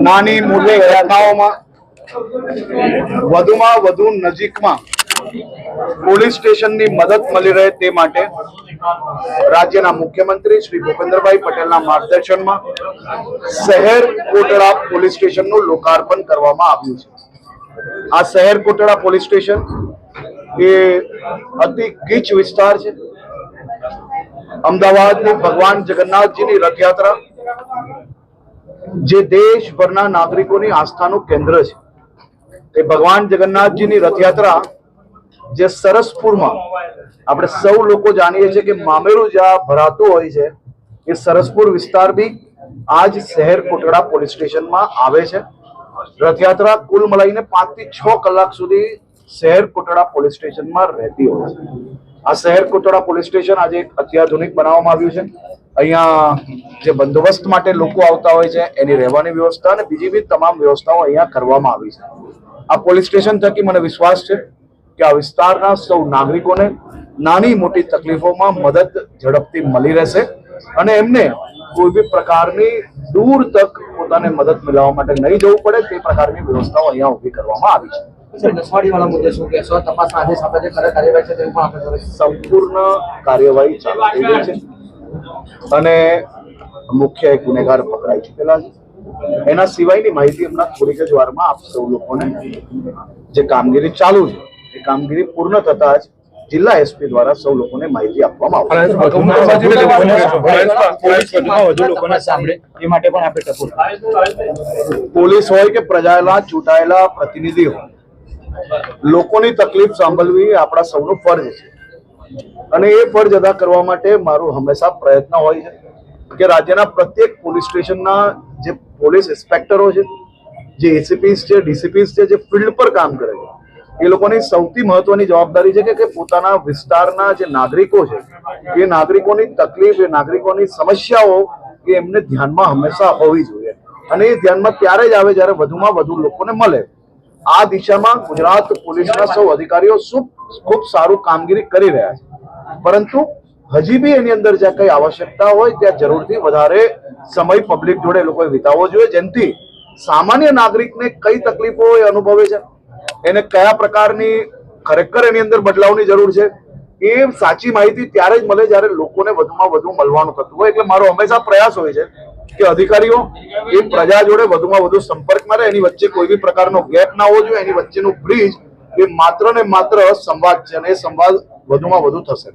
નાની મોટી ઘટનાઓમાં વધુમાં વધુ નજીકમાં પોલીસ સ્ટેશનની મદદ મળી રહે તે માટે રાજ્યના મુખ્યમંત્રી શ્રી ભૂપેન્દ્રભાઈ પટેલના માર્ગદર્શનમાં શહેર કોટડા પોલીસ સ્ટેશનનું લોકાર્પણ કરવામાં આવ્યું છે। આ શહેર કોટડા પોલીસ સ્ટેશન એ અતિ ગીચ વિસ્તાર છે। અમદાવાદની ભગવાન જગન્નાથજીની રથયાત્રા જે દેશભરના નાગરિકોની આસ્થાનું કેન્દ્ર છે, એ ભગવાન જગન્નાથજીની રથયાત્રા જે સરસપુરમાં આપણે સૌ લોકો જાણીએ છીએ કે મામેરું જ્યાં ભરાતું હોય છે, એ સરસપુર વિસ્તાર બી આજ શહેર કોટડા પોલીસ સ્ટેશનમાં આવે છે। રથયાત્રા કુલ મળીને 5 થી 6 કલાક સુધી શહેર કોટડા પોલીસ સ્ટેશનમાં રહેતી હોય છે। આ શહેર કોટડા પોલીસ સ્ટેશન આજે એક અત્યાધુનિક બનાવવામાં આવ્યું છે। અહીંયા જે બંદોબસ્ત માટે લોકો આવતા હોય છે એની રહેવાની વ્યવસ્થા અને બીજી બી તમામ વ્યવસ્થાઓ અહીંયા કરવામાં આવી છે। આ પોલીસ સ્ટેશન થકી મને વિશ્વાસ છે કે આ વિસ્તારના સૌ નાગરિકોને નાની મોટી તકલીફોમાં મદદ ઝડપથી મળી રહેશે અને એમને કોઈ બી પ્રકારની દૂર તક પોતાને મદદ મેળવવા માટે નહીં જવું પડે તે પ્રકારની વ્યવસ્થાઓ અહીંયા ઊભી કરવામાં આવી છે। નસવાડીવાળા મુદ્દે શું કહેશો? તપાસના આદેશ આપે છે, ખરે કાર્યવાહી છે તેની પણ આપણે સંપૂર્ણ કાર્યવાહી ચાલુ થઈ ગઈ છે અને મુખ્ય એક ગુનેગાર પકડાઈ ચૂકેલા છે। એના સિવાયની માહિતી હમણાં થોડીક જ વારમાં આપ સૌ લોકોને જે કામગીરી ચાલુ છે એ કામગીરી પૂર્ણ થતા જ જિલ્લા એસપી દ્વારા સૌ લોકોને માહિતી આપવામાં આવશે। પોલીસ હોય કે પ્રજાના ચૂંટાયેલા પ્રતિનિધિ હોય, લોકોની તકલીફ સાંભળવી આપણા સૌનો ફરજ છે અને એ ફરજ અદા કરવા માટે મારું હંમેશા પ્રયત્ન હોય છે કે રાજ્યના પ્રત્યેક પોલીસ સ્ટેશનના જે પોલીસ ઇન્સ્પેક્ટરો છે, જે એસીપીસ છે, ડીસીપીસ છે, જે ફિલ્ડ પર કામ કરે છે, એ લોકોની સૌથી મહત્વની જવાબદારી છે કે પોતાના વિસ્તારના જે નાગરિકો છે એ નાગરિકોની તકલીફ, એ નાગરિકોની સમસ્યાઓ એ એમને ધ્યાનમાં હંમેશા હોવી જોઈએ અને એ ધ્યાનમાં ત્યારે જ આવે જ્યારે વધુમાં વધુ લોકોને મળે। આ દિશામાં ગુજરાત પોલીસના સૌ અધિકારીઓ ખૂબ સારું કામગીરી કરી રહ્યા છે, પરંતુ હજી બી એની અંદર જ્યાં કઈ આવશ્યકતા હોય ત્યાં જરૂરથી વધારે સમય પબ્લિક જોડે એ લોકોએ વિતાવવો જોઈએ, જેનાથી સામાન્ય નાગરિકને કઈ તકલીફો એ અનુભવે છે, એને કયા પ્રકારની ખરેખર એની અંદર બદલાવની જરૂર છે, એ સાચી માહિતી ત્યારે જ મળે જ્યારે લોકોને વધુમાં વધુ મળવાનું થતું હોય। એટલે મારો હંમેશા પ્રયાસ હોય છે કે અધિકારીઓ એ પ્રજા જોડે વધુમાં વધુ સંપર્કમાં રહે, એની વચ્ચે કોઈ બી પ્રકારનો ગેપ ના હોવો જોઈએ। એની વચ્ચેનું બ્રિજ એ માત્ર ને માત્ર સંવાદ છે અને એ સંવાદ વધુમાં વધુ થશે।